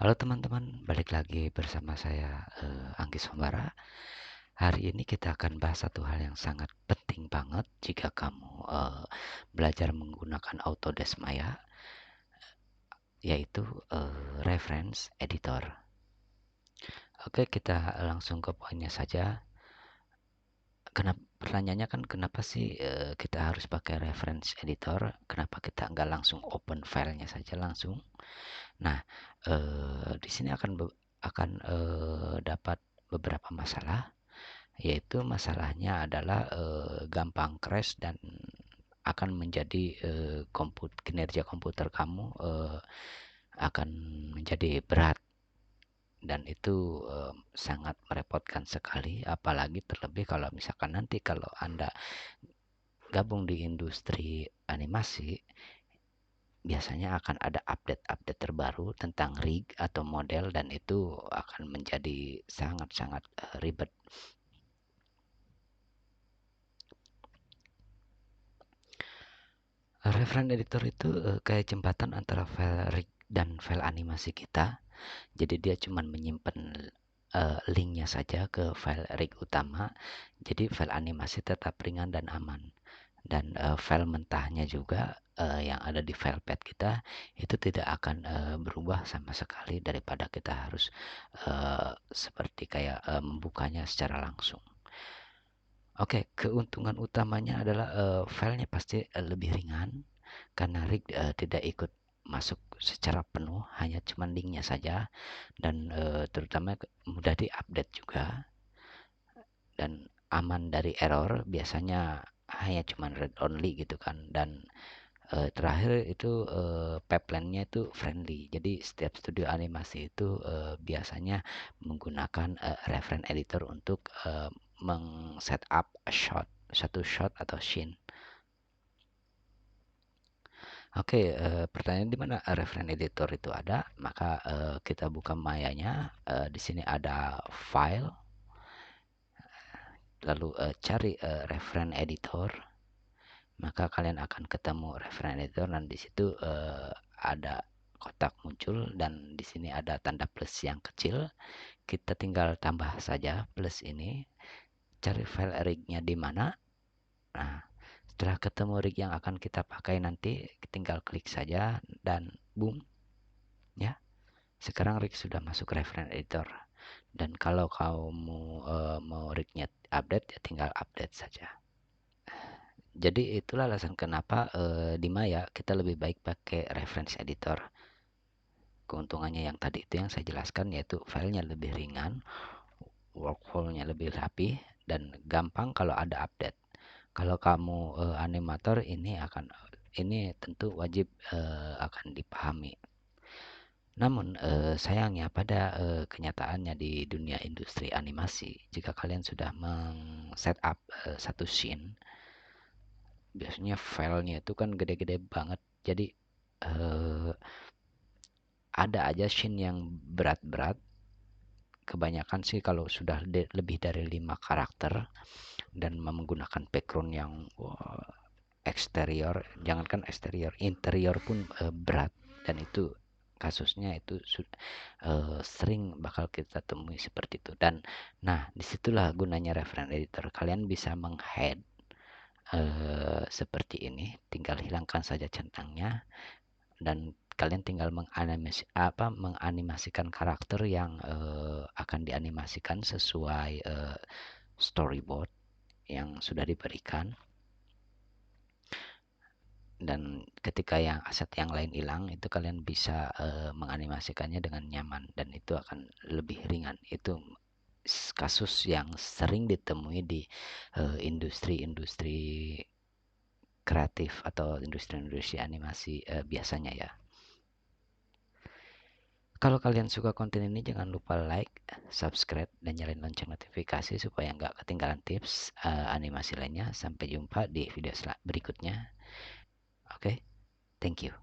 Halo teman-teman, balik lagi bersama saya Anggi Sombara. Hari ini kita akan bahas satu hal yang sangat penting banget jika kamu belajar menggunakan Autodesk Maya, yaitu reference editor. Oke, kita langsung ke poinnya saja. Pertanyaannya kan kenapa sih kita harus pakai reference editor? Kenapa kita nggak langsung open filenya saja langsung? Nah, di sini akan dapat beberapa masalah, yaitu masalahnya adalah gampang crash dan akan menjadi kinerja komputer kamu akan menjadi berat, dan itu sangat merepotkan sekali, apalagi terlebih kalau misalkan nanti kalau Anda gabung di industri animasi, biasanya akan ada update-update terbaru tentang rig atau model, dan itu akan menjadi sangat-sangat ribet. Reference editor itu kayak jembatan antara file rig dan file animasi kita. Jadi dia cuma menyimpan linknya saja ke file rig utama. Jadi file animasi tetap ringan dan aman. Dan file mentahnya juga yang ada di file path kita itu tidak akan berubah sama sekali daripada kita harus seperti kayak membukanya secara langsung. Oke, keuntungan utamanya adalah filenya pasti lebih ringan karena rig tidak ikut masuk secara penuh, hanya cuma linknya saja, dan terutama mudah diupdate juga dan aman dari error. Biasanya hanya cuma read only gitu kan. Dan terakhir itu pipeline-nya itu friendly. Jadi setiap studio animasi itu biasanya menggunakan reference editor untuk meng-setup satu shot atau scene. Oke, pertanyaan di mana reference editor itu ada? Maka kita buka Maya-nya. Di sini ada file, lalu cari reference editor. Maka kalian akan ketemu reference editor, dan di situ ada kotak muncul, dan di sini ada tanda plus yang kecil. Kita tinggal tambah saja plus ini, cari file rig-nya di mana. Nah, setelah ketemu rig yang akan kita pakai nanti, tinggal klik saja dan boom, ya. Sekarang rig sudah masuk reference editor. Dan kalau kamu mau rig-nya update, ya tinggal update saja. Jadi itulah alasan kenapa di Maya kita lebih baik pakai reference editor. Keuntungannya yang tadi itu yang saya jelaskan, yaitu filenya lebih ringan, workflow-nya lebih rapi, dan gampang kalau ada update. Kalau kamu animator, ini tentu wajib akan dipahami. Namun sayangnya pada kenyataannya di dunia industri animasi, jika kalian sudah meng-setup satu scene, biasanya filenya itu kan gede-gede banget. Jadi ada aja scene yang berat-berat. Kebanyakan sih kalau sudah lebih dari 5 karakter dan menggunakan background yang eksterior, jangankan eksterior, interior pun berat. Dan itu kasusnya itu sering bakal kita temui seperti itu. Dan nah, disitulah gunanya reference editor. Kalian bisa meng-hide seperti ini, tinggal hilangkan saja centangnya, dan kalian tinggal menganimasikan karakter yang akan dianimasikan sesuai storyboard yang sudah diberikan. Dan ketika yang aset yang lain hilang, itu kalian bisa menganimasikannya dengan nyaman, dan itu akan lebih ringan. Itu kasus yang sering ditemui di industri-industri kreatif atau industri-industri animasi biasanya ya. Kalau kalian suka konten ini, jangan lupa like, subscribe, dan nyalain lonceng notifikasi supaya nggak ketinggalan tips animasi lainnya. Sampai jumpa di video berikutnya. Oke, thank you.